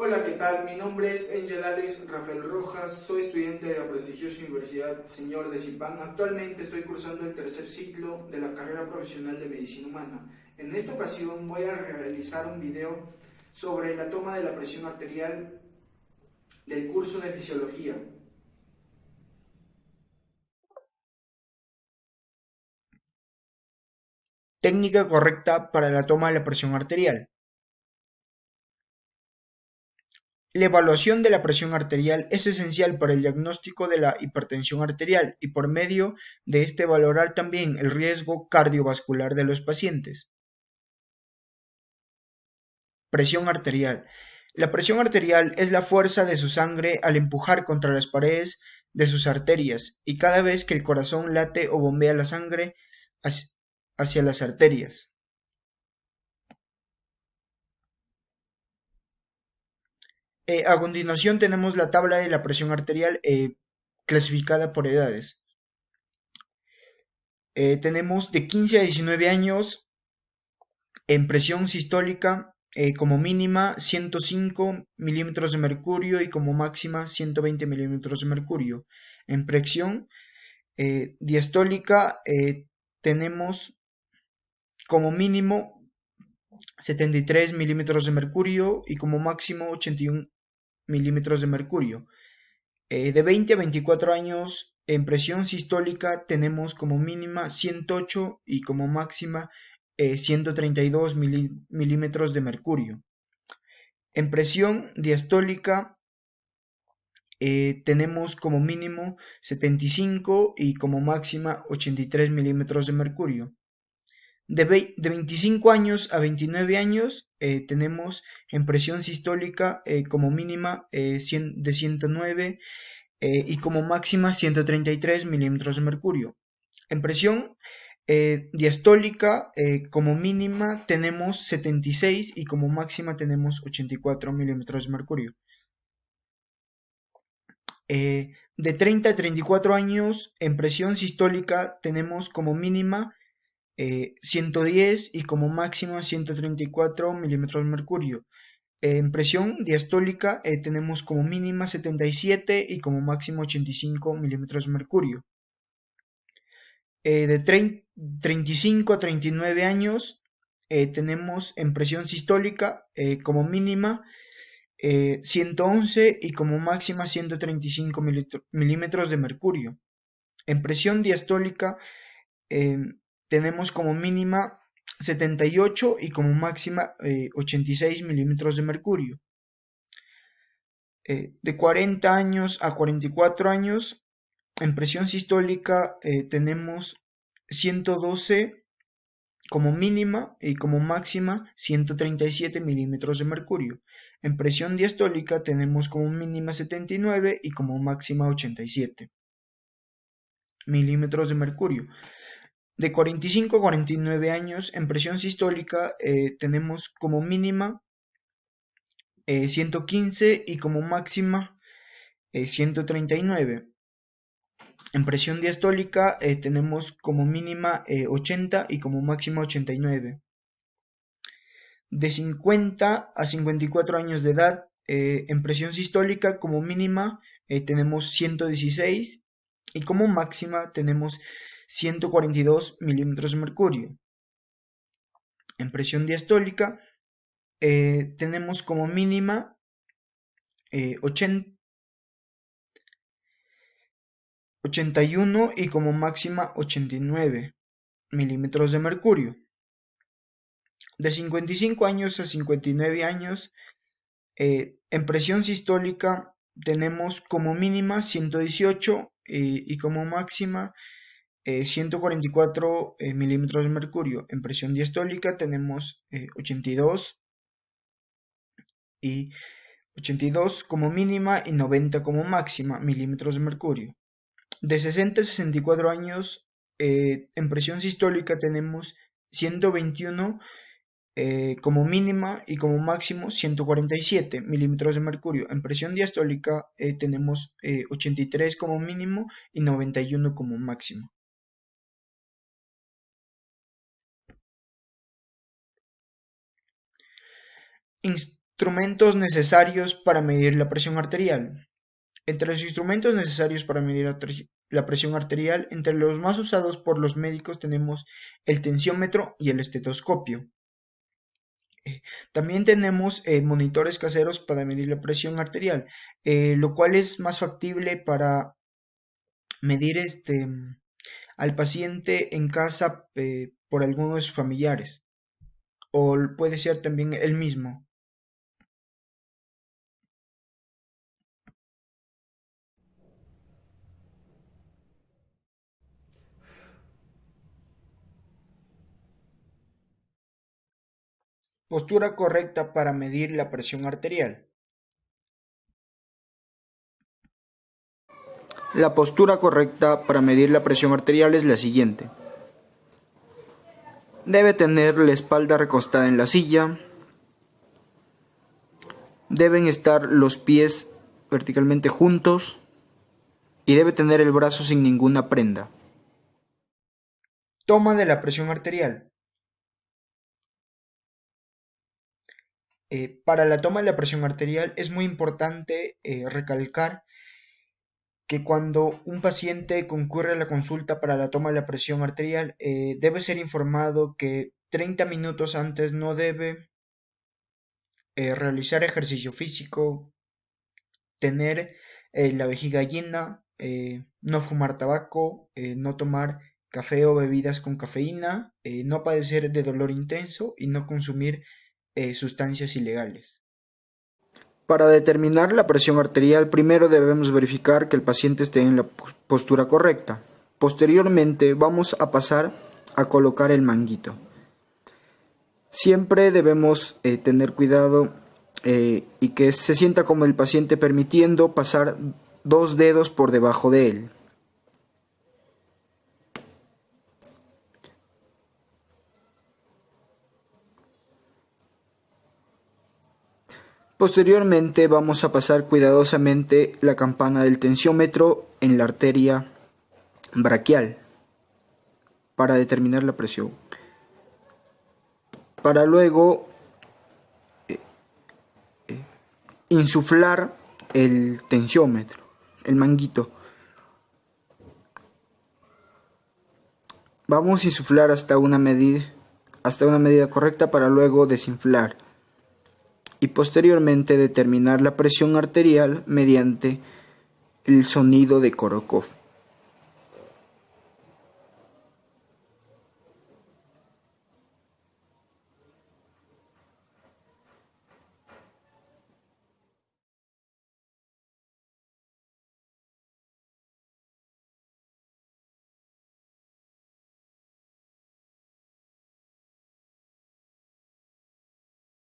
Hola, ¿qué tal? Mi nombre es Angel Alex Rafael Rojas, soy estudiante de la prestigiosa Universidad Señor de Zipán. Actualmente estoy cursando el tercer ciclo de la carrera profesional de Medicina Humana. En esta ocasión voy a realizar un video sobre la toma de la presión arterial del curso de Fisiología. Técnica correcta para la toma de la presión arterial. La evaluación de la presión arterial es esencial para el diagnóstico de la hipertensión arterial y por medio de este valorar también el riesgo cardiovascular de los pacientes. Presión arterial. La presión arterial es la fuerza de su sangre al empujar contra las paredes de sus arterias y cada vez que el corazón late o bombea la sangre hacia las arterias. A continuación tenemos la tabla de la presión arterial clasificada por edades. Tenemos de 15 a 19 años en presión sistólica como mínima 105 milímetros de mercurio y como máxima 120 milímetros de mercurio. En presión diastólica tenemos como mínimo 73 milímetros de mercurio y como máximo 81 milímetros de mercurio. De 20 a 24 años en presión sistólica tenemos como mínima 108 y como máxima 132 milímetros de mercurio. En presión diastólica tenemos como mínimo 75 y como máxima 83 milímetros de mercurio. De 25 años a 29 años tenemos en presión sistólica como mínima de 109 y como máxima 133 milímetros de mercurio. En presión diastólica como mínima tenemos 76 y como máxima tenemos 84 milímetros de mercurio. De 30 a 34 años en presión sistólica tenemos como mínima 110 y como máxima 134 milímetros de mercurio. En presión diastólica tenemos como mínima 77 y como máximo 85 milímetros de mercurio. De 35 a 39 años tenemos en presión sistólica como mínima 111 y como máxima 135 milímetros de mercurio. En presión diastólica tenemos como mínima 78 y como máxima 86 milímetros de mercurio. De 40 años a 44 años en presión sistólica tenemos 112 como mínima y como máxima 137 milímetros de mercurio. En presión diastólica tenemos como mínima 79 y como máxima 87 milímetros de mercurio. De 45 a 49 años en presión sistólica tenemos como mínima 115 y como máxima 139. En presión diastólica tenemos como mínima 80 y como máxima 89. De 50 a 54 años de edad en presión sistólica como mínima tenemos 116 y como máxima tenemos 142 milímetros de mercurio. En presión diastólica tenemos como mínima 81 y como máxima 89 milímetros de mercurio. De 55 años a 59 años en presión sistólica tenemos como mínima 118 y como máxima 144 milímetros de mercurio. En presión diastólica tenemos 82 y 82 como mínima y 90 como máxima milímetros de mercurio. De 60 a 64 años en presión sistólica tenemos 121 como mínima y como máximo 147 milímetros de mercurio. En presión diastólica tenemos 83 como mínimo y 91 como máximo. Instrumentos necesarios para medir la presión arterial. Entre los instrumentos necesarios para medir la presión arterial, entre los más usados por los médicos tenemos el tensiómetro y el estetoscopio. También tenemos monitores caseros para medir la presión arterial, lo cual es más factible para medir al paciente en casa por alguno de sus familiares, o puede ser también él mismo. Postura correcta para medir la presión arterial. La postura correcta para medir la presión arterial es la siguiente. Debe tener la espalda recostada en la silla. Deben estar los pies verticalmente juntos y debe tener el brazo sin ninguna prenda. Toma de la presión arterial. Para la toma de la presión arterial es muy importante recalcar que cuando un paciente concurre a la consulta para la toma de la presión arterial, debe ser informado que 30 minutos antes no debe realizar ejercicio físico, tener la vejiga llena, no fumar tabaco, no tomar café o bebidas con cafeína, no padecer de dolor intenso y no consumir sustancias ilegales. Para determinar la presión arterial, primero debemos verificar que el paciente esté en la postura correcta. Posteriormente, vamos a pasar a colocar el manguito. Siempre debemos tener cuidado y que se sienta como el paciente, permitiendo pasar 2 dedos por debajo de él. Posteriormente vamos a pasar cuidadosamente la campana del tensiómetro en la arteria braquial para determinar la presión. Para luego insuflar el tensiómetro, el manguito. Vamos a insuflar hasta una medida correcta para luego desinflar y posteriormente determinar la presión arterial mediante el sonido de Korokov.